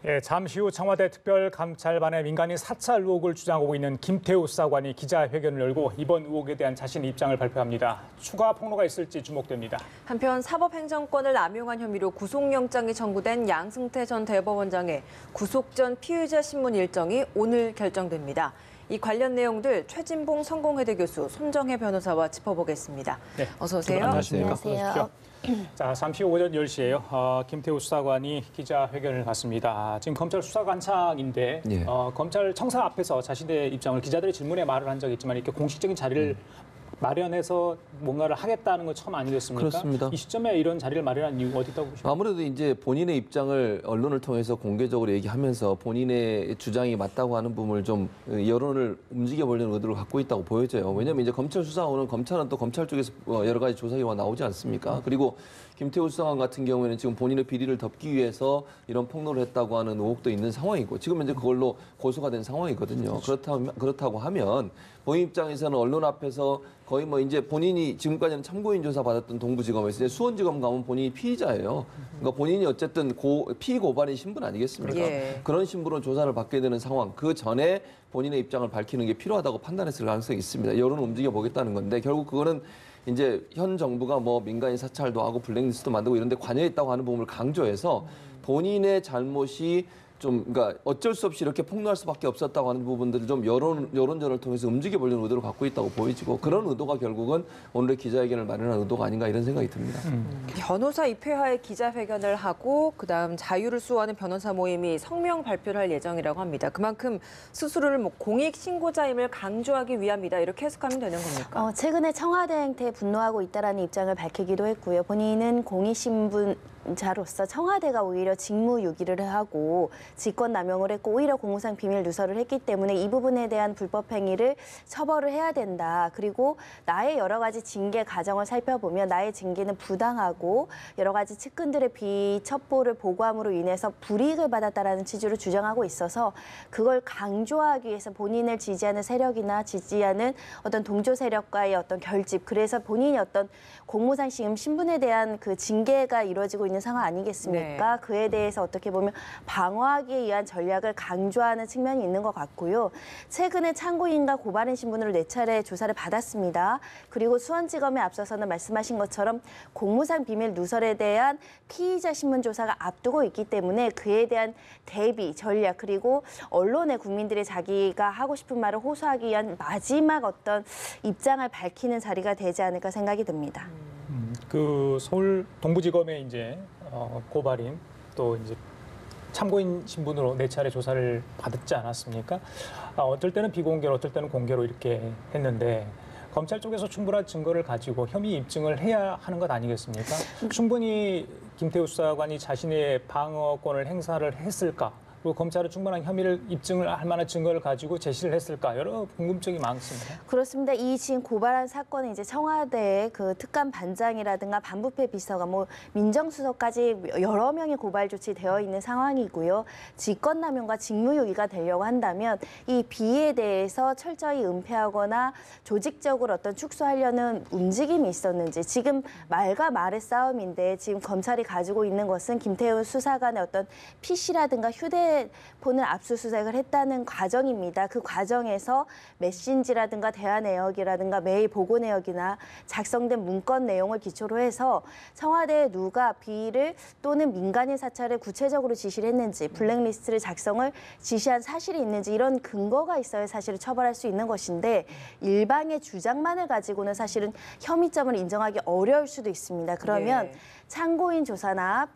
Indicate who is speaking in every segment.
Speaker 1: 예, 잠시 후 청와대 특별감찰반의 민간인 사찰 의혹을 주장하고 있는 김태우 수사관이 기자회견을 열고 이번 의혹에 대한 자신의 입장을 발표합니다. 추가 폭로가 있을지 주목됩니다.
Speaker 2: 한편 사법행정권을 남용한 혐의로 구속영장이 청구된 양승태 전 대법원장의 구속 전 피의자 신문 일정이 오늘 결정됩니다. 이 관련 내용들 최진봉 성공회대 교수, 손정혜 변호사와 짚어보겠습니다.
Speaker 1: 네,
Speaker 2: 어서 오세요.
Speaker 3: 안녕하세요.
Speaker 1: 자, 잠시 후 오전 10시에요. 김태우 수사관이 기자회견을 갖습니다. 지금 검찰 수사관창인데
Speaker 3: 예.
Speaker 1: 검찰 청사 앞에서 자신의 입장을 기자들의 질문에 말을 한 적이 있지만 이렇게 공식적인 자리를 마련해서 뭔가를 하겠다는 건 처음 아니겠습니까?
Speaker 3: 그렇습니다.
Speaker 1: 이 시점에 이런 자리를 마련한 이유가 어디 있다고 보십니까?
Speaker 3: 아무래도 이제 본인의 입장을 언론을 통해서 공개적으로 얘기하면서 본인의 주장이 맞다고 하는 부분을 좀 여론을 움직여 보려는 의도를 갖고 있다고 보여져요. 왜냐하면 이제 검찰 수사원은 검찰은 또 검찰 쪽에서 여러 가지 조사 결과가 나오지 않습니까? 그리고 김태우 수사관 같은 경우에는 지금 본인의 비리를 덮기 위해서 이런 폭로를 했다고 하는 의혹도 있는 상황이고 지금 이제 그걸로 고소가 된 상황이거든요. 그렇다고 하면 본인 입장에서는 언론 앞에서 거의 뭐 이제 본인이 지금까지는 참고인 조사 받았던 동부지검에서 이제 수원지검 가면 본인이 피의자예요. 그러니까 본인이 어쨌든 피고발인 신분 아니겠습니까?
Speaker 2: 예.
Speaker 3: 그런 신분으로 조사를 받게 되는 상황. 그 전에 본인의 입장을 밝히는 게 필요하다고 판단했을 가능성이 있습니다. 여론을 움직여 보겠다는 건데 결국 그거는 이제 현 정부가 뭐 민간인 사찰도 하고 블랙리스트도 만들고 이런 데 관여했다고 하는 부분을 강조해서 본인의 잘못이 좀 그러니까 어쩔 수 없이 이렇게 폭로할 수밖에 없었다고 하는 부분들을 좀 여론전을 통해서 움직여 보려는 의도를 갖고 있다고 보여지고 그런 의도가 결국은 오늘의 기자회견을 마련한 의도가 아닌가 이런 생각이 듭니다.
Speaker 2: 변호사 입회하에 기자회견을 하고 그다음 자유를 수호하는 변호사 모임이 성명 발표를 할 예정이라고 합니다. 그만큼 스스로를 뭐 공익 신고자임을 강조하기 위함이다 이렇게 해석하면 되는 겁니까?
Speaker 4: 최근에 청와대 행태에 분노하고 있다라는 입장을 밝히기도 했고요. 본인은 공익신분자로서 청와대가 오히려 직무유기를 하고 직권남용을 했고 오히려 공무상 비밀 누설을 했기 때문에 이 부분에 대한 불법 행위를 처벌을 해야 된다. 그리고 나의 여러 가지 징계 과정을 살펴보면 나의 징계는 부당하고 여러 가지 측근들의 비첩보를 보고함으로 인해서 불이익을 받았다라는 취지로 주장하고 있어서 그걸 강조하기 위해서 본인을 지지하는 세력이나 지지하는 어떤 동조 세력과의 어떤 결집, 그래서 본인이 어떤 공무상 지금 신분에 대한 그 징계가 이루어지고 있는 상황 아니겠습니까?
Speaker 2: 네.
Speaker 4: 그에 대해서 어떻게 보면 방어하기 위한 전략을 강조하는 측면이 있는 것 같고요. 최근에 참고인과 고발인 신분으로 4차례 조사를 받았습니다. 그리고 수원지검에 앞서서는 말씀하신 것처럼 공무상 비밀 누설에 대한 피의자 신문 조사가 앞두고 있기 때문에 그에 대한 대비, 전략, 그리고 언론에 국민들이 자기가 하고 싶은 말을 호소하기 위한 마지막 어떤 입장을 밝히는 자리가 되지 않을까 생각이 듭니다.
Speaker 1: 그 서울 동부지검의 이제 고발인 또 이제 참고인 신분으로 4차례 조사를 받았지 않았습니까? 어떨 때는 비공개로, 어떨 때는 공개로 이렇게 했는데 검찰 쪽에서 충분한 증거를 가지고 혐의 입증을 해야 하는 것 아니겠습니까? 충분히 김태우 수사관이 자신의 방어권을 행사를 했을까? 그리고 검찰은 충분한 혐의를 입증을 할 만한 증거를 가지고 제시를 했을까? 여러 궁금증이 많습니다.
Speaker 4: 그렇습니다. 이 지금 고발한 사건은 이제 청와대의 그 특감 반장이라든가 반부패 비서가 뭐 민정수석까지 여러 명의 고발 조치되어 있는 상황이고요. 직권남용과 직무유기가 되려고 한다면 이 비에 대해서 철저히 은폐하거나 조직적으로 어떤 축소하려는 움직임이 있었는지, 지금 말과 말의 싸움인데 지금 검찰이 가지고 있는 것은 김태우 수사관의 어떤 PC라든가 휴대폰을 압수수색을 했다는 과정입니다. 그 과정에서 메신지라든가 대화 내역이라든가 메일 보고 내역이나 작성된 문건 내용을 기초로 해서 청와대에 누가 비리를 또는 민간인 사찰을 구체적으로 지시를 했는지, 블랙리스트를 작성을 지시한 사실이 있는지 이런 근거가 있어야 사실을 처벌할 수 있는 것인데 일방의 주장만을 가지고는 사실은 혐의점을 인정하기 어려울 수도 있습니다. 그러면
Speaker 2: 예.
Speaker 4: 참고인 조사나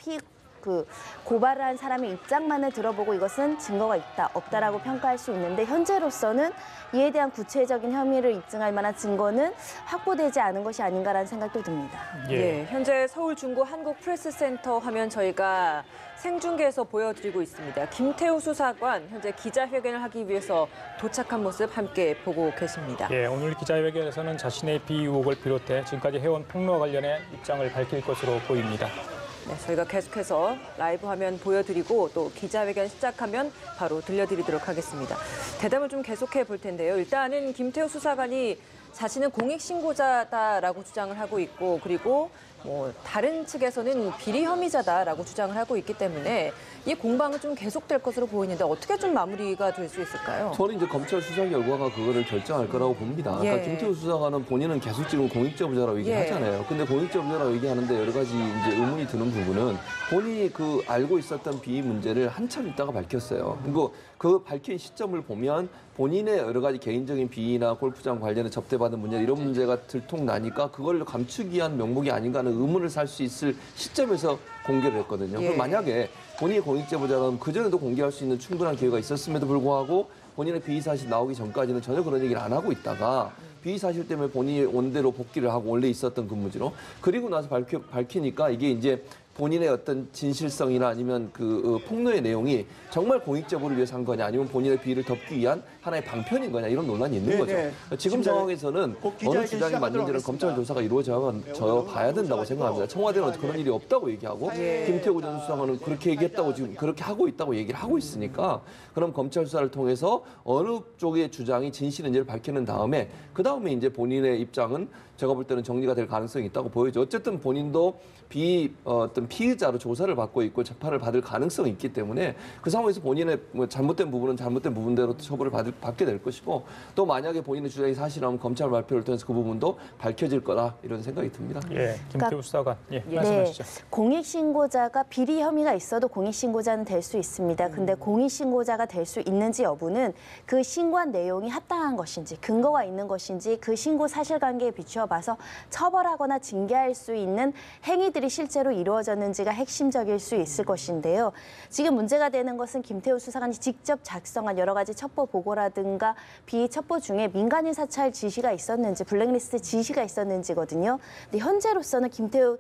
Speaker 4: 고발을 한 사람의 입장만을 들어보고 이것은 증거가 있다, 없다라고 평가할 수 있는데 현재로서는 이에 대한 구체적인 혐의를 입증할 만한 증거는 확보되지 않은 것이 아닌가라는 생각도 듭니다.
Speaker 2: 예, 현재 서울 중구 한국프레스센터 화면 저희가 생중계에서 보여드리고 있습니다. 김태우 수사관 현재 기자회견을 하기 위해서 도착한 모습 함께 보고 계십니다.
Speaker 1: 예, 오늘 기자회견에서는 자신의 비의혹을 비롯해 지금까지 해온 폭로와 관련해 입장을 밝힐 것으로 보입니다.
Speaker 2: 네, 저희가 계속해서 라이브 화면 보여드리고 또 기자회견 시작하면 바로 들려드리도록 하겠습니다. 대담을 좀 계속해 볼 텐데요. 일단은 김태우 수사관이 자신은 공익신고자다라고 주장을 하고 있고, 그리고 다른 측에서는 비리 혐의자다라고 주장을 하고 있기 때문에 이 공방은 좀 계속될 것으로 보이는데 어떻게 좀 마무리가 될 수 있을까요?
Speaker 3: 저는 이제 검찰 수사 결과가 그거를 결정할 거라고 봅니다.
Speaker 2: 예.
Speaker 3: 그러니까 김태우 수사관은 본인은 계속 지금 공익제보자라고 얘기하잖아요. 근데 공익제보자라고 얘기하는데 여러 가지 이제 의문이 드는 부분은 본인이 그 알고 있었던 비위 문제를 한참 있다가 밝혔어요. 그리고 그 밝힌 시점을 보면 본인의 여러 가지 개인적인 비위나 골프장 관련해 접대받은 문제 이런 문제가 들통나니까 그걸 감추기 위한 명목이 아닌가 하는 의문을 살 수 있을 시점에서 공개를 했거든요.
Speaker 2: 예.
Speaker 3: 그럼 만약에 본인이 공익제보자라면 그전에도 공개할 수 있는 충분한 기회가 있었음에도 불구하고 본인의 비위 사실 나오기 전까지는 전혀 그런 얘기를 안 하고 있다가 비위 사실 때문에 본인이 원대로 복귀를 하고 원래 있었던 근무지로 그리고 나서 밝히니까 이게 이제 본인의 어떤 진실성이나 아니면 그 폭로의 내용이 정말 공익제보를 위해서 한 거냐 아니면 본인의 비위를 덮기 위한 하나의 방편인 거냐 이런 논란이 있는 거죠. 지금 상황에서는 어느 주장이 맞는지는 검찰 조사가 이루어져 봐야 된다고 생각합니다. 청와대는 그런 일이 없다고 얘기하고 김태우 전 수사관은 그렇게 얘기했다고 지금 그렇게 하고 있다고 얘기를 하고 있으니까 그럼 검찰 수사를 통해서 어느 쪽의 주장이 진실인지를 밝히는 다음에 그 다음에 이제 본인의 입장은 제가 볼 때는 정리가 될 가능성이 있다고 보여죠. 어쨌든 본인도 어떤 피의자로 조사를 받고 있고 재판을 받을 가능성이 있기 때문에 그 상황에서 본인의 뭐 잘못된 부분은 잘못된 부분대로 처벌을 받게 될 것이고 또 만약에 본인의 주장이 사실이라면 검찰 발표를 통해서 그 부분도 밝혀질 거라 이런 생각이 듭니다.
Speaker 1: 예, 김태우 수사관. 예, 말씀하시죠.
Speaker 4: 공익신고자가 비리 혐의가 있어도 공익신고자는 될 수 있습니다. 근데 공익신고자가 될 수 있는지 여부는 그 신고한 내용이 합당한 것인지 근거가 있는 것인지 그 신고 사실관계에 비추어 봐서 처벌하거나 징계할 수 있는 행위들이 실제로 이루어졌는지가 핵심적일 수 있을 것인데요. 지금 문제가 되는 것은 김태우 수사관이 직접 작성한 여러 가지 첩보 보고라든가 비위 첩보 중에 민간인 사찰 지시가 있었는지 블랙리스트 지시가 있었는지거든요. 근데 현재로서는 김태우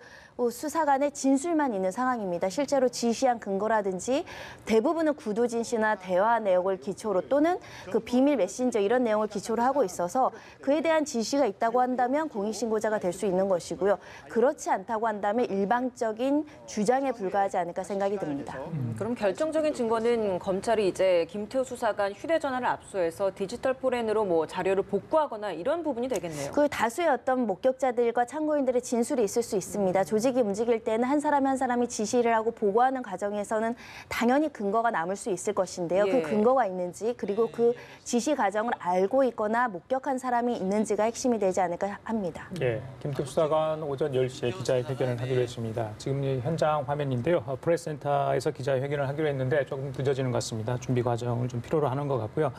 Speaker 4: 수사관의 진술만 있는 상황입니다. 실제로 지시한 근거라든지 대부분은 구두진 씨나 대화 내역을 기초로 또는 그 비밀 메신저 이런 내용을 기초로 하고 있어서 그에 대한 지시가 있다고 한다면 공익신고자가 될 수 있는 것이고요. 그렇지 않다고 한다면 일방적인 주장에 불과하지 않을까 생각이 듭니다.
Speaker 2: 그럼 결정적인 증거는 검찰이 이제 김태우 수사관 휴대전화를 압수해서 디지털 포렌으로 자료를 복구하거나 이런 부분이 되겠네요.
Speaker 4: 그 다수의 어떤 목격자들과 참고인들의 진술이 있을 수 있습니다. 조직이 움직일 때는 한 사람 한 사람이 지시를 하고 보고하는 과정에서는 당연히 근거가 남을 수 있을 것인데요. 그 근거가 있는지 그리고 그 지시 과정을 알고 있거나 목격한 사람이 있는지가 핵심이 되지 않을까 합니다.
Speaker 1: 예, 김태우 수사관 오전 10시에 기자회견을 하기로 했습니다. 지금 현장 화면인데요. 프레스센터에서 기자회견을 하기로 했는데 조금 늦어지는 것 같습니다. 준비 과정을 좀 필요로 하는 것 같고요.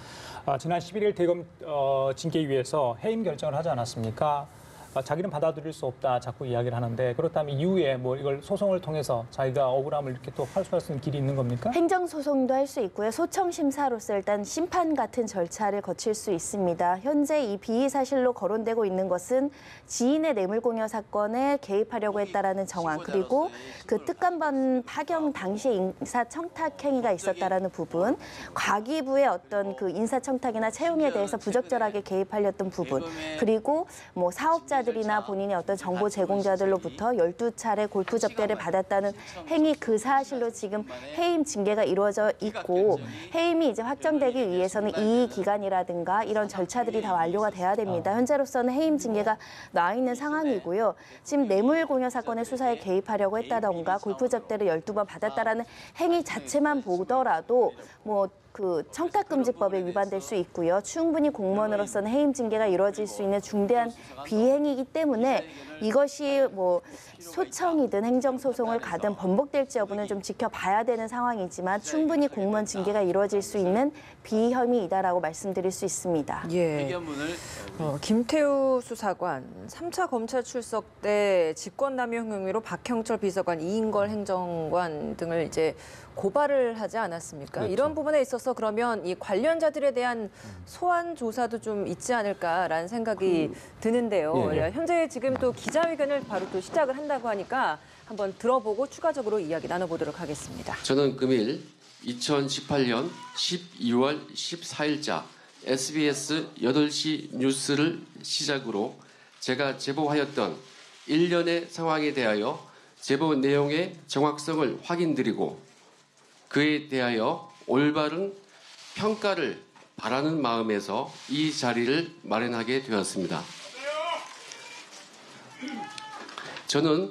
Speaker 1: 지난 11일 대검 징계위에서 해임 결정을 하지 않았습니까? 자기는 받아들일 수 없다 자꾸 이야기를 하는데 그렇다면 이후에 이걸 소송을 통해서 자기가 억울함을 이렇게 또 활수할 수 있는 길이 있는 겁니까?
Speaker 4: 행정소송도 할 수 있고요. 소청심사로서 일단 심판 같은 절차를 거칠 수 있습니다. 현재 이 비위 사실로 거론되고 있는 것은 지인의 뇌물공여 사건에 개입하려고 했다라는 정황 그리고 그 특감반 파경 당시에 인사청탁 행위가 있었다라는 부분 과기부의 어떤 그 인사청탁이나 채용에 대해서 부적절하게 개입하려던 부분 그리고 사업자 들이나 본인의 어떤 정보 제공자들로부터 12차례 골프 접대를 받았다는 행위 그 사실로 지금 해임 징계가 이루어져 있고 해임이 이제 확정되기 위해서는 이의 기간이라든가 이런 절차들이 다 완료가 돼야 됩니다. 현재로서는 해임 징계가 나와 있는 상황이고요. 지금 뇌물 공여 사건의 수사에 개입하려고 했다던가 골프 접대를 12번 받았다라는 행위 자체만 보더라도 그 청탁금지법에 위반될 수 있고요. 충분히 공무원으로서는 해임 징계가 이루어질 수 있는 중대한 비행이기 때문에 이것이 소청이든 행정소송을 가든 번복될지 여부는 좀 지켜봐야 되는 상황이지만 충분히 공무원 징계가 이루어질 수 있는 비혐의이다라고 말씀드릴 수 있습니다.
Speaker 2: 예. 김태우 수사관 3차 검찰 출석 때 직권남용 혐의로 박형철 비서관, 이인걸 행정관 등을 이제 고발을 하지 않았습니까?
Speaker 3: 그렇죠.
Speaker 2: 이런 부분에 있어서 그러면 이 관련자들에 대한 소환 조사도 좀 있지 않을까라는 생각이 드는데요.
Speaker 3: 예.
Speaker 2: 현재 지금 또 기자회견을 바로 또 시작을 한다고 하니까 한번 들어보고 추가적으로 이야기 나눠보도록 하겠습니다.
Speaker 5: 저는 금일 2018년 12월 14일자 SBS 8시 뉴스를 시작으로 제가 제보하였던 일련의 상황에 대하여 제보 내용의 정확성을 확인드리고 그에 대하여 올바른 평가를 바라는 마음에서 이 자리를 마련하게 되었습니다. 저는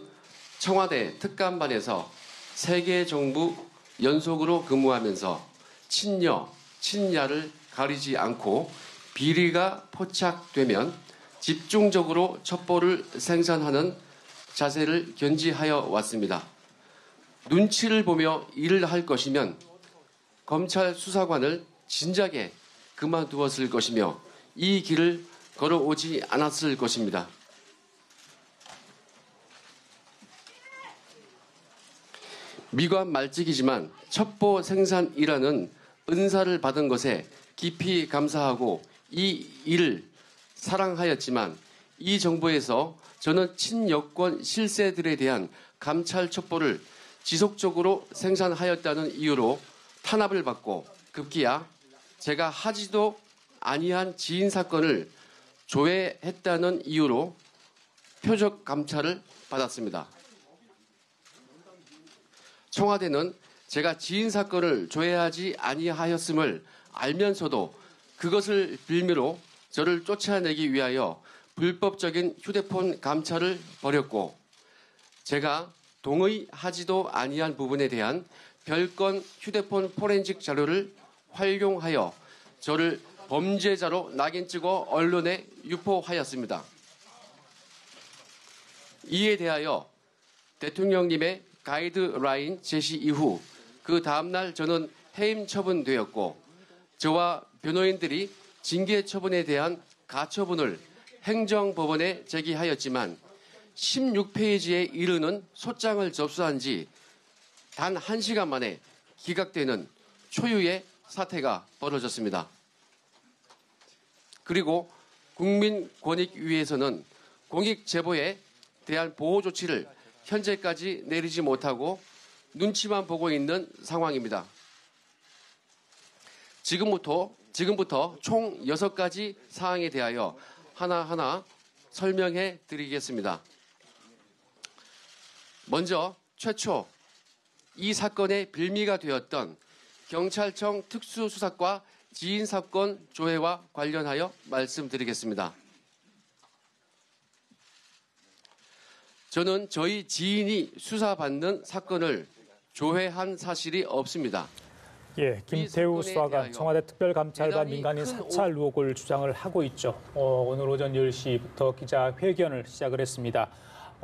Speaker 5: 청와대 특감반에서 3개 정부 연속으로 근무하면서 친여, 친야를 가리지 않고 비리가 포착되면 집중적으로 첩보를 생산하는 자세를 견지하여 왔습니다. 눈치를 보며 일을 할 것이면 검찰 수사관을 진작에 그만두었을 것이며 이 길을 걸어오지 않았을 것입니다. 미관 말직이지만 첩보 생산이라는 은사를 받은 것에 깊이 감사하고 이 일을 사랑하였지만 이 정부에서 저는 친여권 실세들에 대한 감찰 첩보를 지속적으로 생산하였다는 이유로 탄압을 받고 급기야 제가 하지도 아니한 지인 사건을 조회했다는 이유로 표적 감찰을 받았습니다. 청와대는 제가 지인 사건을 조회하지 아니하였음을 알면서도 그것을 빌미로 저를 쫓아내기 위하여 불법적인 휴대폰 감찰을 벌였고 제가 동의하지도 아니한 부분에 대한 별건 휴대폰 포렌식 자료를 활용하여 저를 범죄자로 낙인 찍어 언론에 유포하였습니다. 이에 대하여 대통령님의 가이드라인 제시 이후 그 다음날 저는 해임 처분되었고 저와 변호인들이 징계 처분에 대한 가처분을 행정법원에 제기하였지만 16페이지에 이르는 소장을 접수한 지 단 1시간 만에 기각되는 초유의 사태가 벌어졌습니다. 그리고 국민권익위에서는 공익 제보에 대한 보호 조치를 현재까지 내리지 못하고 눈치만 보고 있는 상황입니다. 지금부터 총 6가지 사항에 대하여 하나하나 설명해 드리겠습니다. 먼저 최초 이 사건의 빌미가 되었던 경찰청 특수수사과 지인 사건 조회와 관련하여 말씀드리겠습니다. 저는 저희 지인이 수사받는 사건을 조회한 사실이 없습니다.
Speaker 1: 예, 김태우 수사관 청와대 특별감찰반 민간인 사찰 의혹을 주장을 하고 있죠. 오늘 오전 10시부터 기자회견을 시작을 했습니다.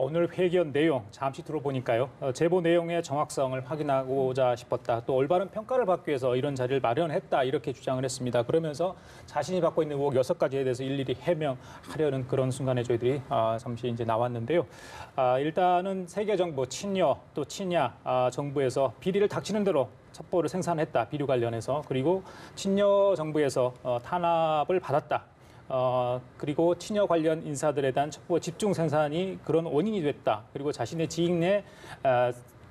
Speaker 1: 오늘 회견 내용 잠시 들어보니까요. 제보 내용의 정확성을 확인하고자 싶었다. 또 올바른 평가를 받기 위해서 이런 자리를 마련했다. 이렇게 주장을 했습니다. 그러면서 자신이 받고 있는 의혹 6가지에 대해서 일일이 해명하려는 그런 순간에 저희들이 잠시 이제 나왔는데요. 일단은 세계 정부 친여 또 친야 정부에서 비리를 닥치는 대로 첩보를 생산했다. 비리 관련해서. 그리고 친여 정부에서 탄압을 받았다. 그리고 친여 관련 인사들에 대한 첩보 집중 생산이 그런 원인이 됐다. 그리고 자신의 지인 내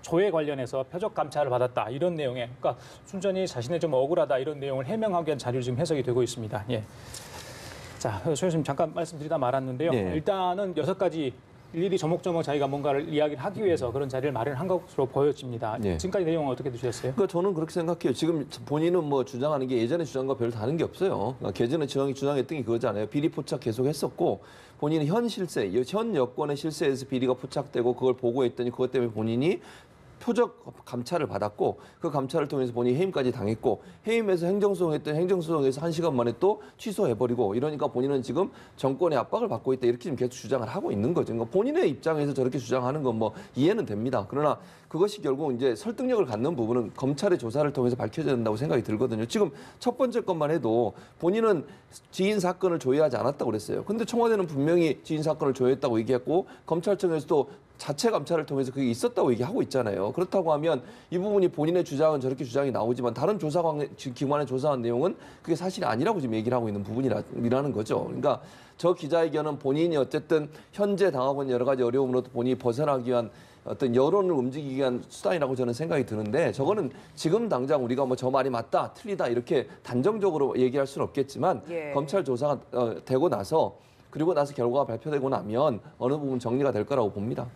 Speaker 1: 조회 관련해서 표적 감찰을 받았다. 이런 내용에, 그러니까 순전히 자신의 좀 억울하다 이런 내용을 해명하기 위한 자료로 지금 해석이 되고 있습니다. 예. 자, 소장님 잠깐 말씀드리다 말았는데요.
Speaker 3: 네.
Speaker 1: 일단은 6가지 일일이 조목조목 자기가 뭔가를 이야기를 하기 위해서 그런 자리를 마련한 것으로 보여집니다.
Speaker 3: 네.
Speaker 1: 지금까지 내용은 어떻게 드셨어요?
Speaker 3: 그러니까 저는 그렇게 생각해요. 지금 본인은 뭐 주장하는 게 예전에 주장과 별로 다른 게 없어요. 그러니까 예전에 주장했던 게 그거잖아요. 비리 포착 계속 했었고 본인은 현 실세, 현 여권의 실세에서 비리가 포착되고 그걸 보고했더니 그것 때문에 본인이 표적 감찰을 받았고 그 감찰을 통해서 본인이 해임까지 당했고 해임에서 행정소송했던 행정소송에서 1시간 만에 또 취소해버리고 이러니까 본인은 지금 정권의 압박을 받고 있다 이렇게 지금 계속 주장을 하고 있는 거죠. 그러니까 본인의 입장에서 저렇게 주장하는 건 뭐 이해는 됩니다. 그러나 그것이 결국 이제 설득력을 갖는 부분은 검찰의 조사를 통해서 밝혀져야 된다고 생각이 들거든요. 지금 첫 번째 것만 해도 본인은 지인 사건을 조회하지 않았다고 그랬어요. 근데 청와대는 분명히 지인 사건을 조회했다고 얘기했고 검찰청에서도 자체 감찰을 통해서 그게 있었다고 얘기하고 있잖아요. 그렇다고 하면 이 부분이 본인의 주장은 저렇게 주장이 나오지만 다른 기관의 조사한 내용은 그게 사실이 아니라고 지금 얘기를 하고 있는 부분이라는 거죠. 그러니까 저 기자회견은 본인이 어쨌든 현재 당하고 있는 여러 가지 어려움으로부터 본인이 벗어나기 위한 어떤 여론을 움직이기 위한 수단이라고 저는 생각이 드는데 저거는 지금 당장 우리가 뭐 저 말이 맞다, 틀리다 이렇게 단정적으로 얘기할 수는 없겠지만
Speaker 2: 예.
Speaker 3: 검찰 조사가 되고 나서 그리고 나서 결과가 발표되고 나면 어느 부분 정리가 될 거라고 봅니다.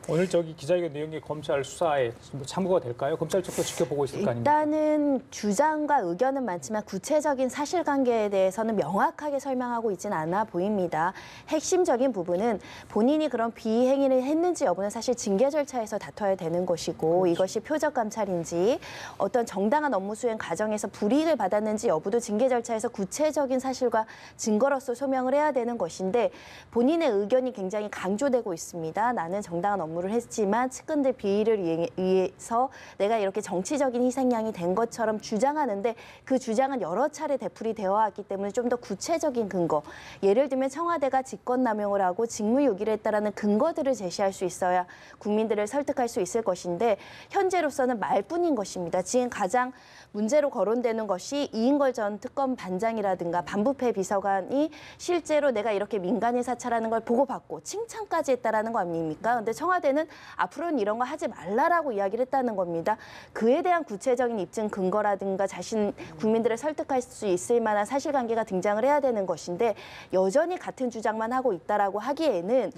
Speaker 1: 오늘 저기 기자회견 내용이 검찰 수사에 참고가 될까요? 검찰 쪽도 지켜보고 있을 거 아닙니까?
Speaker 4: 일단은 주장과 의견은 많지만 구체적인 사실관계에 대해서는 명확하게 설명하고 있지는 않아 보입니다. 핵심적인 부분은 본인이 그런 비행위를 했는지 여부는 사실 징계 절차에서 다퉈야 되는 것이고 이것이 표적 감찰인지 어떤 정당한 업무 수행 과정에서 불이익을 받았는지 여부도 징계 절차에서 구체적인 사실과 증거로서 소명을 해야 되는 것인데 본인의 의견이 굉장히 강조되고 있습니다. 나는 정당한 업무를 했지만 측근들 비리를 위해서 내가 이렇게 정치적인 희생양이 된 것처럼 주장하는데 그 주장은 여러 차례 되풀이되어 왔기 때문에 좀 더 구체적인 근거, 예를 들면 청와대가 직권남용을 하고 직무유기를 했다라는 근거들을 제시할 수 있어야 국민들을 설득할 수 있을 것인데 현재로서는 말뿐인 것입니다. 지금 가장 문제로 거론되는 것이 이인걸 전 특검 반장이라든가 반부패 비서관이 실제로 내가 이렇게 민간인 사찰하는 걸 보고받고 칭찬까지 했다라는 거 아닙니까? 근데 청와대는 앞으로는 이런 거 하지 말라라고 이야기를 했다는 겁니다. 그에 대한 구체적인 입증 근거라든가 자신 국민들을 설득할 수 있을 만한 사실관계가 등장을 해야 되는 것인데 여전히 같은 주장만 하고 있다라고 하기에는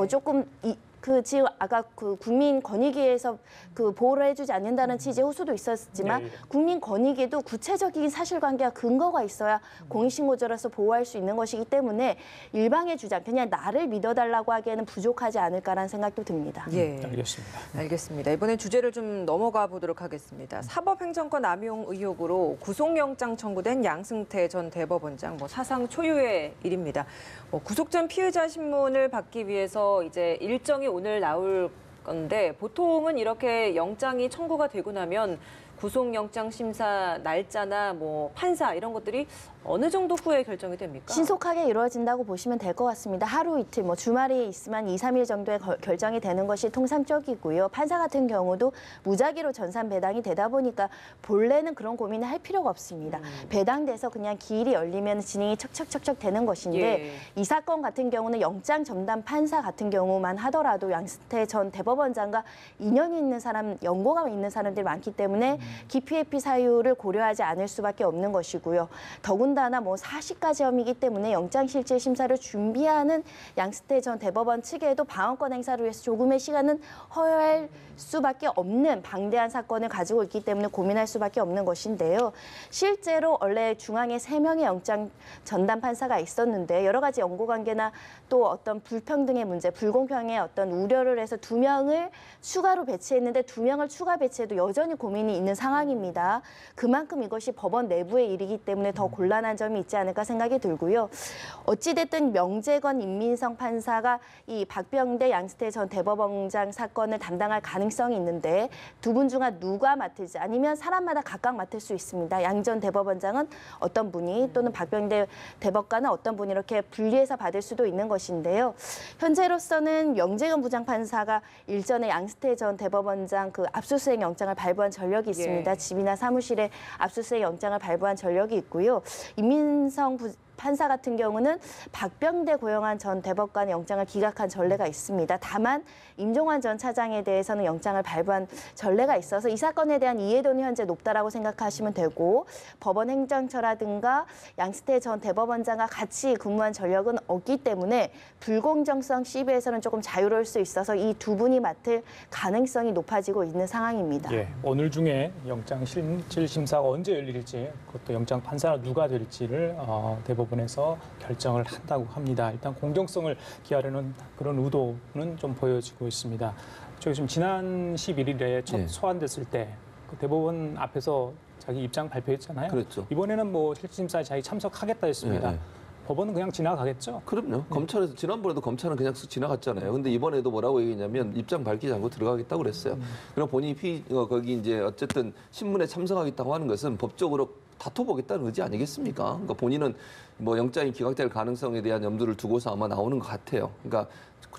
Speaker 4: 조금 지금 아까 국민권익위에서 보호를 해주지 않는다는 취지의 호소도 있었지만 국민권익위도 구체적인 사실관계와 근거가 있어야 공익신고자로서 보호할 수 있는 것이기 때문에 일방의 주장, 그냥 나를 믿어달라고 하기에는 부족하지 않을까라는 생각도 듭니다.
Speaker 2: 예,
Speaker 1: 알겠습니다.
Speaker 2: 알겠습니다. 이번엔 주제를 좀 넘어가 보도록 하겠습니다. 사법행정권 남용 의혹으로 구속영장 청구된 양승태 전 대법원장, 사상 초유의 일입니다. 구속 전 피의자 신문을 받기 위해서 이제 일정이 오늘 나올 건데 보통은 이렇게 영장이 청구가 되고 나면 구속영장 심사 날짜나 판사 이런 것들이 어느 정도 후에 결정이 됩니까?
Speaker 4: 신속하게 이루어진다고 보시면 될 것 같습니다. 하루 이틀, 주말이 있으면 2, 3일 정도에 결정이 되는 것이 통상적이고요. 판사 같은 경우도 무작위로 전산 배당이 되다 보니까 본래는 그런 고민을 할 필요가 없습니다. 배당돼서 그냥 기일이 열리면 진행이 척척척척 되는 것인데 이 사건 같은 경우는 영장 전담 판사 같은 경우만 하더라도 양승태 전 대법원장과 인연이 있는 사람, 연고가 있는 사람들이 많기 때문에 기피회피 사유를 고려하지 않을 수밖에 없는 것이고요. 더군다나 사시까지 혐의이기 때문에 영장실질 심사를 준비하는 양승태 전 대법원 측에도 방어권 행사를 위해서 조금의 시간은 허용할 수밖에 없는 방대한 사건을 가지고 있기 때문에 고민할 수밖에 없는 것인데요. 실제로 원래 중앙에 3명의 영장 전담 판사가 있었는데 여러 가지 연고관계나 또 어떤 불평등의 문제, 불공평의 어떤 우려를 해서 2명을 추가로 배치했는데 2명을 추가 배치해도 여전히 고민이 있는 상황입니다. 그만큼 이것이 법원 내부의 일이기 때문에 더 곤란한 점이 있지 않을까 생각이 들고요. 어찌됐든 명재건 임민성 판사가 이 박병대 양승태 전 대법원장 사건을 담당할 가능성이 있는데 두 분 중 누가 맡을지 아니면 사람마다 각각 맡을 수 있습니다. 양 전 대법원장은 어떤 분이 또는 박병대 대법관은 어떤 분이 이렇게 분리해서 받을 수도 있는 것인데요. 현재로서는 명재건 부장판사가 일전에 양승태 전 대법원장 압수수색 영장을 발부한 전력이 있습니다. 집이나 사무실에 압수수색 영장을 발부한 전력이 있고요. 임민성 판사 같은 경우는 박병대 고영한 전 대법관 영장을 기각한 전례가 있습니다. 다만 임종환 전 차장에 대해서는 영장을 발부한 전례가 있어서 이 사건에 대한 이해도는 현재 높다라고 생각하시면 되고 법원 행정처라든가 양승태 전 대법원장과 같이 근무한 전력은 없기 때문에 불공정성 시비에서는 조금 자유로울 수 있어서 이 두 분이 맡을 가능성이 높아지고 있는 상황입니다.
Speaker 1: 오늘 중에 영장 실질 심사가 언제 열릴지, 그것도 영장 판사가 누가 될지를 대법원에서 결정을 한다고 합니다. 일단 공정성을 기하려는 그런 의도는 좀 보여지고 있습니다. 저기 지금 지난 11일에 첫 소환됐을 때 그 대법원 앞에서 자기 입장 발표했잖아요.
Speaker 3: 그렇죠.
Speaker 1: 이번에는 실질심사에 자기 참석하겠다 했습니다. 법원은 그냥 지나가겠죠?
Speaker 3: 그럼요. 검찰에서 지난번에도 검찰은 그냥 쓱 지나갔잖아요. 근데 이번에도 뭐라고 얘기했냐면 입장 밝히지 않고 들어가겠다고 그랬어요. 그럼 본인이 거기 이제 어쨌든 신문에 참석하겠다고 하는 것은 법적으로 다퉈보겠다는 의지 아니겠습니까? 그러니까 본인은 영장이 기각될 가능성에 대한 염두를 두고서 아마 나오는 것 같아요. 그러니까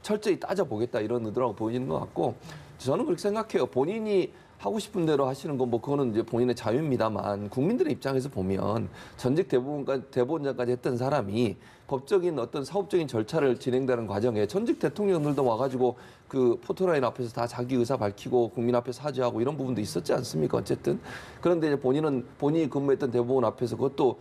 Speaker 3: 철저히 따져보겠다 이런 의도라고 보이는 것 같고 저는 그렇게 생각해요. 본인이 하고 싶은 대로 하시는 건 뭐 그거는 이제 본인의 자유입니다만 국민들의 입장에서 보면 전직 대법원장까지 했던 사람이 법적인 어떤 사업적인 절차를 진행되는 과정에 전직 대통령들도 와가지고 그 포토라인 앞에서 다 자기 의사 밝히고 국민 앞에서 사죄하고 이런 부분도 있었지 않습니까? 어쨌든 그런데 이제 본인이 근무했던 대법원 앞에서 그것도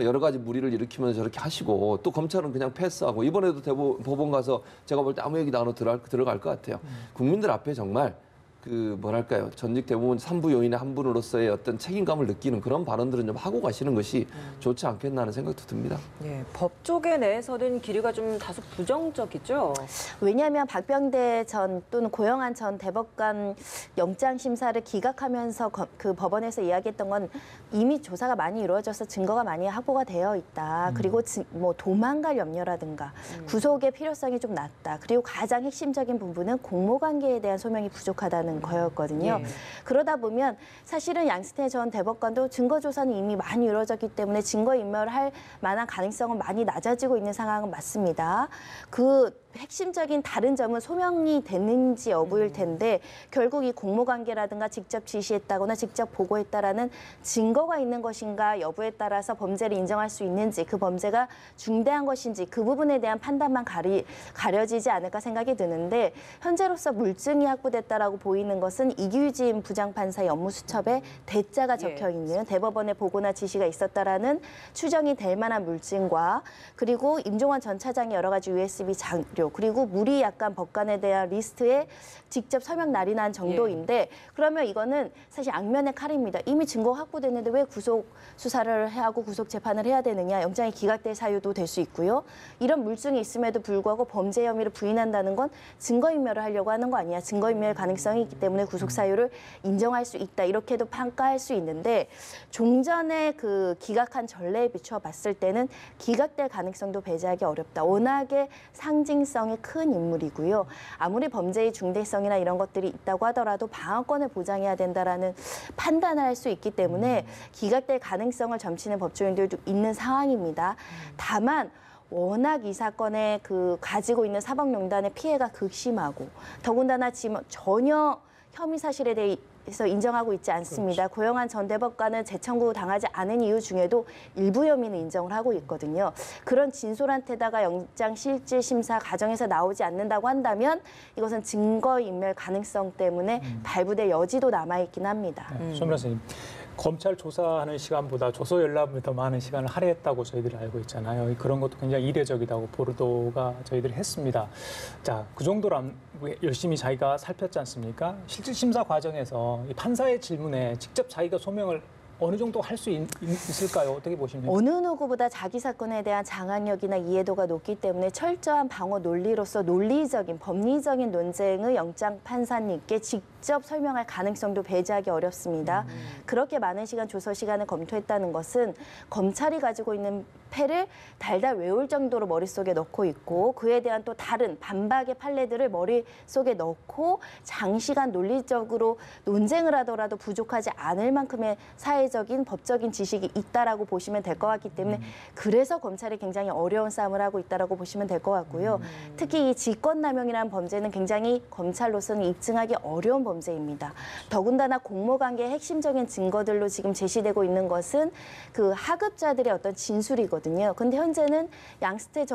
Speaker 3: 여러 가지 무리를 일으키면서 저렇게 하시고 또 검찰은 그냥 패스하고 이번에도 법원 가서 제가 볼 때 아무 얘기도 안 하고 들어갈 것 같아요. 국민들 앞에 정말 그 뭐랄까요 전직 대법원 3부 요인의 한 분으로서의 어떤 책임감을 느끼는 그런 발언들은 좀 하고 가시는 것이 좋지 않겠나 하는 생각도 듭니다.
Speaker 2: 예, 법조계 내에서는 기류가 좀 다소 부정적이죠.
Speaker 4: 왜냐하면 박병대 전 또는 고영한 전 대법관 영장 심사를 기각하면서 그 법원에서 이야기했던 건 이미 조사가 많이 이루어져서 증거가 많이 확보가 되어 있다. 그리고 뭐 도망갈 염려라든가 구속의 필요성이 좀 낮다. 그리고 가장 핵심적인 부분은 공모관계에 대한 소명이 부족하다는 거였거든요.
Speaker 2: 예.
Speaker 4: 그러다 보면 사실은 양승태 전 대법관도 증거 조사는 이미 많이 이루어졌기 때문에 증거 인멸을 할 만한 가능성은 많이 낮아지고 있는 상황은 맞습니다. 그 핵심적인 다른 점은 소명이 됐는지 여부일 텐데 결국 이 공모관계라든가 직접 지시했다거나 직접 보고했다라는 증거가 있는 것인가 여부에 따라서 범죄를 인정할 수 있는지 그 범죄가 중대한 것인지 그 부분에 대한 판단만 가려지지 않을까 생각이 드는데 현재로서 물증이 확보됐다라고 보이는 것은 이규진 부장판사의 업무수첩에 대자가 적혀있는 대법원의 보고나 지시가 있었다라는 추정이 될 만한 물증과 그리고 임종원 전 차장의 여러 가지 USB 자료 그리고 물이 약간 법관에 대한 리스트에 직접 서명 날인한 정도인데 그러면 이거는 사실 악면의 칼입니다. 이미 증거가 확보됐는데 왜 구속 수사를 하고 구속 재판을 해야 되느냐. 영장이 기각될 사유도 될 수 있고요. 이런 물증이 있음에도 불구하고 범죄 혐의를 부인한다는 건 증거인멸을 하려고 하는 거 아니야. 증거인멸 가능성이 있기 때문에 구속 사유를 인정할 수 있다. 이렇게도 평가할 수 있는데 종전에 그 기각한 전례에 비추어 봤을 때는 기각될 가능성도 배제하기 어렵다. 워낙에 상징성이 큰 인물이고요. 아무리 범죄의 중대성이나 이런 것들이 있다고 하더라도 방어권을 보장해야 된다라는 판단을 할 수 있기 때문에 기각될 가능성을 점치는 법조인들도 있는 상황입니다. 다만 워낙 이 사건에 그 가지고 있는 사법농단의 피해가 극심하고 더군다나 지금 전혀 혐의 사실에 대해서 인정하고 있지 않습니다. 고영한 전 대법관은 재청구 당하지 않은 이유 중에도 일부 혐의는 인정을 하고 있거든요. 그런 진솔한테다가 영장 실질 심사 과정에서 나오지 않는다고 한다면 이것은 증거인멸 가능성 때문에 발부될 여지도 남아있긴 합니다.
Speaker 1: 손 변호사님, 검찰 조사하는 시간보다 조서 열람에 더 많은 시간을 할애했다고 저희들이 알고 있잖아요. 그런 것도 굉장히 이례적이다고 보도가 저희들이 했습니다. 자, 그 정도로 열심히 자기가 살폈지 않습니까? 실질 심사 과정에서 이 판사의 질문에 직접 자기가 소명을 어느 정도 할 수 있을까요? 어떻게 보십니까?
Speaker 4: 어느 누구보다 자기 사건에 대한 장악력이나 이해도가 높기 때문에 철저한 방어 논리로서 논리적인 법리적인 논쟁의 영장 판사님께 직접 설명할 가능성도 배제하기 어렵습니다. 그렇게 많은 시간 조서 시간을 검토했다는 것은 검찰이 가지고 있는 패를 달달 외울 정도로 머릿속에 넣고 있고 그에 대한 또 다른 반박의 판례들을 머릿속에 넣고 장시간 논리적으로 논쟁을 하더라도 부족하지 않을 만큼의 사회적인 법적인 지식이 있다라고 보시면 될 것 같기 때문에 그래서 검찰이 굉장히 어려운 싸움을 하고 있다라고 보시면 될 것 같고요. 특히 이 직권남용이라는 범죄는 굉장히 검찰로서는 입증하기 어려운 범죄입니다. 더군다나 공모관계의 핵심적인 증거들로 지금 제시되고 있는 것은 그 하급자들의 어떤 진술이거든요. 근데 현재는 양승태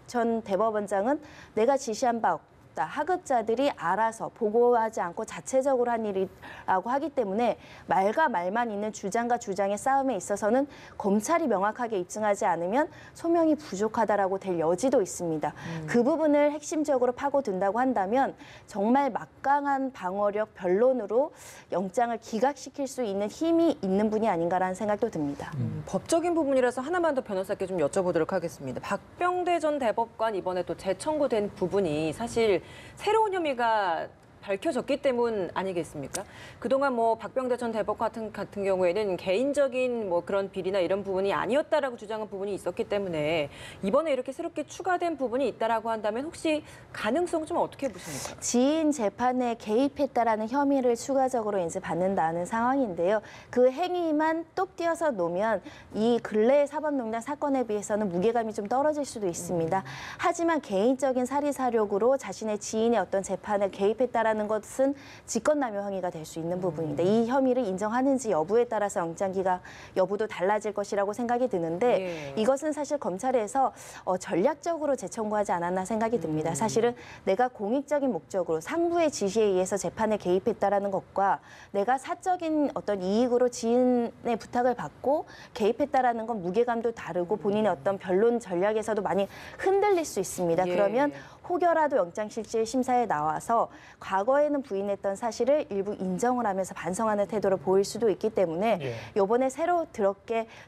Speaker 4: 전 대법원장은 내가 지시한 바 없다. 하급자들이 알아서 보고하지 않고 자체적으로 한 일이라고 하기 때문에 말과 말만 있는 주장과 주장의 싸움에 있어서는 검찰이 명확하게 입증하지 않으면 소명이 부족하다라고 될 여지도 있습니다. 그 부분을 핵심적으로 파고든다고 한다면 정말 막강한 방어력 변론으로 영장을 기각시킬 수 있는 힘이 있는 분이 아닌가라는 생각도 듭니다.
Speaker 2: 법적인 부분이라서 하나만 더 변호사께 좀 여쭤보도록 하겠습니다. 박병대 전 대법관 이번에 또 재청구된 부분이 사실 새로운 혐의가 밝혀졌기 때문 아니겠습니까? 그동안 뭐 박병대 전 대법관 같은 경우에는 개인적인 뭐 그런 비리나 이런 부분이 아니었다라고 주장한 부분이 있었기 때문에 이번에 이렇게 새롭게 추가된 부분이 있다라고 한다면 혹시 가능성 좀 어떻게 보십니까?
Speaker 4: 지인 재판에 개입했다라는 혐의를 추가적으로 이제 받는다는 상황인데요. 그 행위만 똑 띄어서 놓으면 이 근래 사법농단 사건에 비해서는 무게감이 좀 떨어질 수도 있습니다. 하지만 개인적인 사리사욕으로 자신의 지인의 어떤 재판에 개입했다라는 있다라는 것은 직권남용 혐의가 될 수 있는 부분입니다. 이 혐의를 인정하는지 여부에 따라서 영장 기각 여부도 달라질 것이라고 생각이 드는데 이것은 사실 검찰에서 전략적으로 재청구하지 않았나 생각이 듭니다. 사실은 내가 공익적인 목적으로 상부의 지시에 의해서 재판에 개입했다라는 것과 내가 사적인 어떤 이익으로 지인의 부탁을 받고 개입했다라는 건 무게감도 다르고 본인의 어떤 변론 전략에서도 많이 흔들릴 수 있습니다. 그러면 혹여라도 영장실질심사에 나와서 과거에는 부인했던 사실을 일부 인정을 하면서 반성하는 태도를 보일 수도 있기 때문에 이번에 새로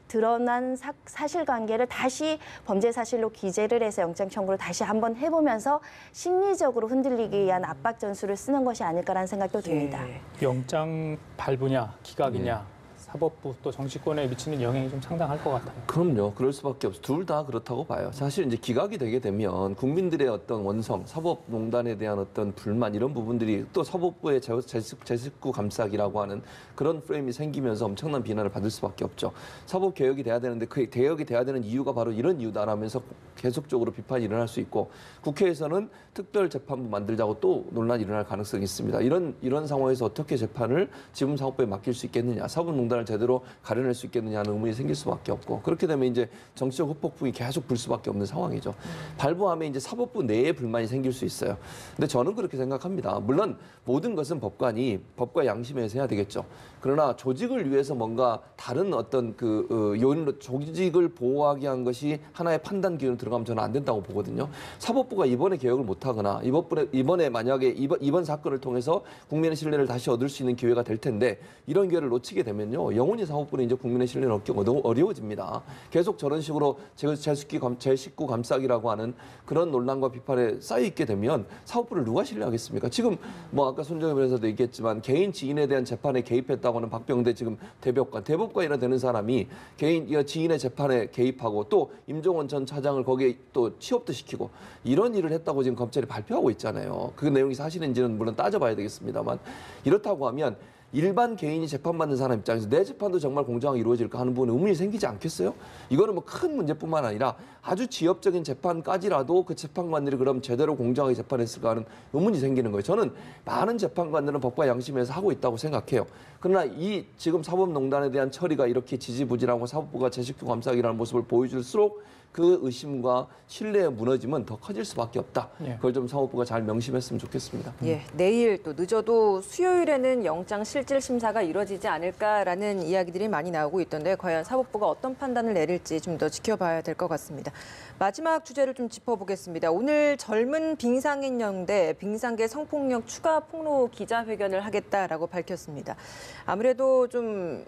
Speaker 4: 드러난 사실관계를 다시 범죄 사실로 기재를 해서 영장 청구를 다시 한번 해보면서 심리적으로 흔들리기 위한 압박 전술을 쓰는 것이 아닐까라는 생각도 듭니다.
Speaker 1: 영장 발부냐 기각이냐 사법부 또 정치권에 미치는 영향이 좀 상당할 것 같아요.
Speaker 3: 그럼요. 그럴 수밖에 없어. 둘 다 그렇다고 봐요. 사실 이제 기각이 되게 되면 국민들의 어떤 원성, 사법농단에 대한 어떤 불만 이런 부분들이 또 사법부의 제 식구 감싸기라고 하는 그런 프레임이 생기면서 엄청난 비난을 받을 수밖에 없죠. 사법 개혁이 돼야 되는데 그 개혁이 돼야 되는 이유가 바로 이런 이유다라면서 계속적으로 비판이 일어날 수 있고 국회에서는 특별재판부 만들자고 또 논란이 일어날 가능성이 있습니다. 이런 상황에서 어떻게 재판을 지금 사법부에 맡길 수 있겠느냐, 사법농단을 제대로 가려낼 수 있겠느냐 하는 의문이 생길 수밖에 없고 그렇게 되면 이제 정치적 후폭풍이 계속 불 수밖에 없는 상황이죠. 발부하면 이제 사법부 내에 불만이 생길 수 있어요. 근데 저는 그렇게 생각합니다. 물론 모든 것은 법관이 법과 양심에서 해야 되겠죠. 그러나 조직을 위해서 뭔가 다른 어떤 요인으로 조직을 보호하기 위한 것이 하나의 판단 기준으로 들어가면 저는 안 된다고 보거든요. 사법부가 이번에 개혁을 못하거나 이번에 만약에 이번 사건을 통해서 국민의 신뢰를 다시 얻을 수 있는 기회가 될 텐데 이런 기회를 놓치게 되면요. 영원히 사법부는 이제 국민의 신뢰를 얻기 어려워집니다. 계속 저런 식으로 제 식구 감싸기라고 하는 그런 논란과 비판에 쌓여 있게 되면 사법부를 누가 신뢰하겠습니까? 지금 뭐 아까 손정혜 변호사도 얘기했지만 개인 지인에 대한 재판에 개입했다고 하는 박병대 지금 대법관이라 되는 사람이 개인 지인의 재판에 개입하고 또 임종원 전 차장을 거기에 또 취업도 시키고 이런 일을 했다고 지금 검찰이 발표하고 있잖아요. 그 내용이 사실인지는 물론 따져봐야 되겠습니다만 이렇다고 하면 일반 개인이 재판받는 사람 입장에서 내 재판도 정말 공정하게 이루어질까 하는 부분에 의문이 생기지 않겠어요? 이거는 뭐 큰 문제뿐만 아니라 아주 지엽적인 재판까지라도 그 재판관들이 그럼 제대로 공정하게 재판했을까 하는 의문이 생기는 거예요. 저는 많은 재판관들은 법과 양심에서 하고 있다고 생각해요. 그러나 이 지금 사법농단에 대한 처리가 이렇게 지지부진하고 사법부가 제식구 감싸기라는 모습을 보여줄수록 그 의심과 신뢰의 무너짐은 더 커질 수밖에 없다. 그걸 좀 사법부가 잘 명심했으면 좋겠습니다.
Speaker 2: 내일 또 늦어도 수요일에는 영장 실질 심사가 이루어지지 않을까라는 이야기들이 많이 나오고 있던데 과연 사법부가 어떤 판단을 내릴지 좀 더 지켜봐야 될 것 같습니다. 마지막 주제를 좀 짚어보겠습니다. 오늘 젊은 빙상인연대 빙상계 성폭력 추가 폭로 기자회견을 하겠다라고 밝혔습니다. 아무래도 좀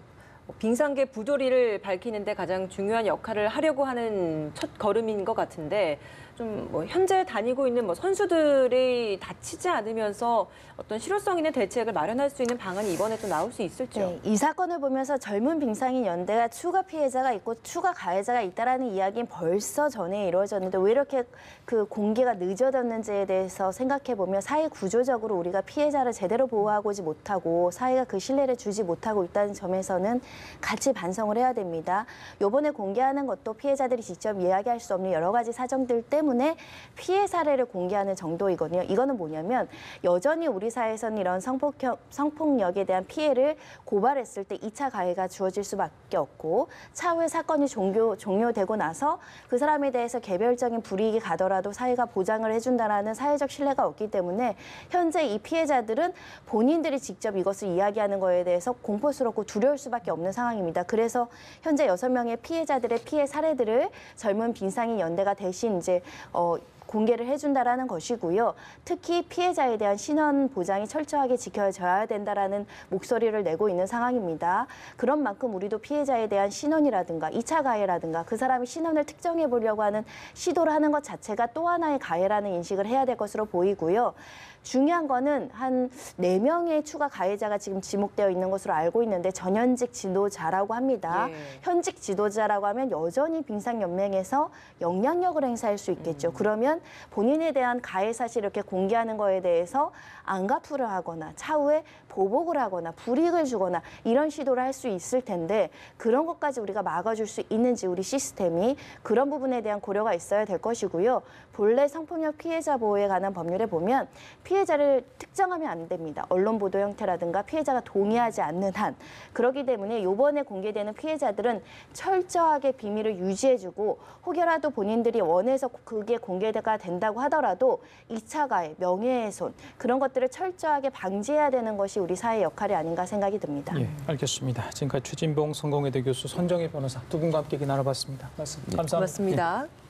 Speaker 2: 빙상계 부조리를 밝히는 데 가장 중요한 역할을 하려고 하는 첫 걸음인 것 같은데 좀 뭐 현재 다니고 있는 뭐 선수들이 다치지 않으면서 어떤 실효성 있는 대책을 마련할 수 있는 방안이 이번에 또 나올 수 있을지요?
Speaker 4: 네, 이 사건을 보면서 젊은 빙상인 연대가 추가 피해자가 있고 추가 가해자가 있다라는 이야기는 벌써 전에 이루어졌는데 왜 이렇게 그 공개가 늦어졌는지에 대해서 생각해 보면 사회 구조적으로 우리가 피해자를 제대로 보호하고 오지 못하고 사회가 그 신뢰를 주지 못하고 있다는 점에서는 같이 반성을 해야 됩니다. 이번에 공개하는 것도 피해자들이 직접 이야기할 수 없는 여러 가지 사정들 때문에 피해 사례를 공개하는 정도이거든요. 이거는 뭐냐면 여전히 우리 사회에서는 이런 성폭력에 대한 피해를 고발했을 때 2차 가해가 주어질 수밖에 없고 차후에 사건이 종료되고 나서 그 사람에 대해서 개별적인 불이익이 가더라도 사회가 보장을 해준다라는 사회적 신뢰가 없기 때문에 현재 이 피해자들은 본인들이 직접 이것을 이야기하는 거에 대해서 공포스럽고 두려울 수밖에 없는 상황입니다. 그래서 현재 6명의 피해자들의 피해 사례들을 젊은 빙상인 연대가 대신 이제 공개를 해준다라는 것이고요. 특히 피해자에 대한 신원 보장이 철저하게 지켜져야 된다라는 목소리를 내고 있는 상황입니다. 그런 만큼 우리도 피해자에 대한 신원이라든가 2차 가해라든가 그 사람의 신원을 특정해 보려고 하는 시도를 하는 것 자체가 또 하나의 가해라는 인식을 해야 될 것으로 보이고요. 중요한 거는 한 4명의 추가 가해자가 지금 지목되어 있는 것으로 알고 있는데 전현직 지도자라고 합니다. 현직 지도자라고 하면 여전히 빙상연맹에서 영향력을 행사할 수 있겠죠. 그러면 본인에 대한 가해 사실을 이렇게 공개하는 거에 대해서 안갚으려 하거나 차후에 보복을 하거나 불이익을 주거나 이런 시도를 할 수 있을 텐데 그런 것까지 우리가 막아줄 수 있는지 우리 시스템이 그런 부분에 대한 고려가 있어야 될 것이고요. 본래 성폭력 피해자 보호에 관한 법률에 보면 피해자를 특정하면 안 됩니다. 언론 보도 형태라든가 피해자가 동의하지 않는 한. 그렇기 때문에 이번에 공개되는 피해자들은 철저하게 비밀을 유지해주고 혹여라도 본인들이 원해서 그게 공개가 된다고 하더라도 2차 가해, 명예훼손 그런 것들을 철저하게 방지해야 되는 것이 우리 사회의 역할이 아닌가 생각이 듭니다.
Speaker 1: 예, 알겠습니다. 지금까지 최진봉 성공회대 교수, 선정혜 변호사 두 분과 함께 얘기 나눠봤습니다. 말씀 감사합니다.
Speaker 2: 고맙습니다.